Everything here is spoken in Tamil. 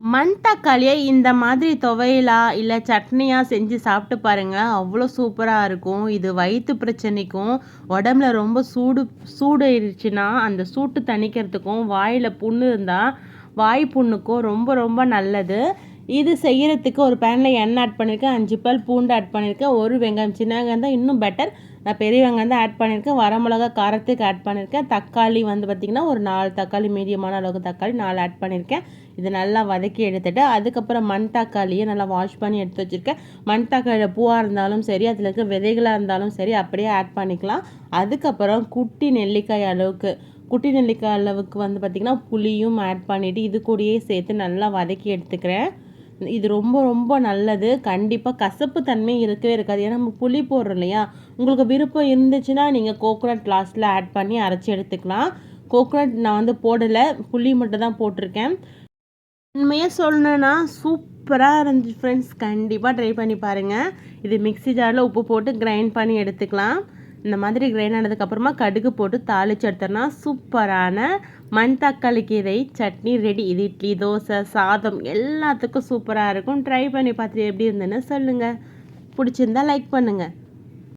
மண் தக்காளியை இந்த மாதிரி துவையலா, இல்ல சட்னியா செஞ்சு சாப்பிட்டு பாருங்க. அவ்வளோ சூப்பரா இருக்கும். இது வயித்து பிரச்சனைக்கும், உடம்புல ரொம்ப சூடு ஏறிடுச்சுன்னா, அந்த சூட்டு தணிக்கிறதுக்கும், வாயில புண்ணு இருந்தா, வாய் புண்ணுக்கும் ரொம்ப ரொம்ப நல்லது. இது செய்யறதுக்கு ஒரு பேனில் எண்ணெய் ஆட் பண்ணியிருக்கேன், 5 பல் பூண்டு ஆட் பண்ணியிருக்கேன், 1 வெங்காயம், சின்ன வெங்காயம் தான் இன்னும் பெட்டர். நான் பெரிய வெங்காயம் தான் ஆட் பண்ணியிருக்கேன். வரமிளகா காரத்துக்கு ஆட் பண்ணியிருக்கேன். தக்காளி வந்து பார்த்திங்கன்னா ஒரு 4 தக்காளி, மீடியமான அளவுக்கு தக்காளி 4 ஆட் பண்ணியிருக்கேன். இது நல்லா வதக்கி எடுத்துட்டு, அதுக்கப்புறம் மண் தக்காளியை நல்லா வாஷ் பண்ணி எடுத்து வச்சுருக்கேன். மண் தக்காளியில் பூவாக இருந்தாலும் சரி, அதில் இருக்க விதைகளாக இருந்தாலும் சரி, அப்படியே ஆட் பண்ணிக்கலாம். அதுக்கப்புறம் குட்டி நெல்லிக்காய் அளவுக்கு வந்து பார்த்திங்கன்னா புளியும் ஆட் பண்ணிவிட்டு இது கூடயே சேர்த்து நல்லா வதக்கி எடுத்துக்கிறேன். இது ரொம்ப ரொம்ப நல்லது. கண்டிப்பாக கசப்பு தன்மை இருக்கவே இருக்காது. ஏன்னா நம்ம புளி போடுறோம் இல்லையா? உங்களுக்கு விருப்பம் இருந்துச்சுன்னா நீங்கள் கோகோனட் லாஸ்ட்டில் ஆட் பண்ணி அரைச்சி எடுத்துக்கலாம். கோகோனட் நான் வந்து போடலை, புளி மட்டும் தான் போட்டிருக்கேன். உண்மையாக சொல்லணுன்னா சூப்பராக இருந்துச்சு ஃப்ரெண்ட்ஸ். கண்டிப்பாக ட்ரை பண்ணி பாருங்கள். இது மிக்ஸி ஜாரில் உப்பு போட்டு கிரைண்ட் பண்ணி எடுத்துக்கலாம். இந்த மாதிரி கிரைண்ட் ஆனதுக்கப்புறமா கடுகு போட்டு தாளித்து எடுத்தோன்னா சூப்பரான மண் தக்காளி கீரை சட்னி ரெடி. இது இட்லி, தோசை, சாதம் எல்லாத்துக்கும் சூப்பராக இருக்கும். ட்ரை பண்ணி பார்த்துட்டு எப்படி இருந்ததுன்னு சொல்லுங்கள். பிடிச்சிருந்தா லைக் பண்ணுங்கள்.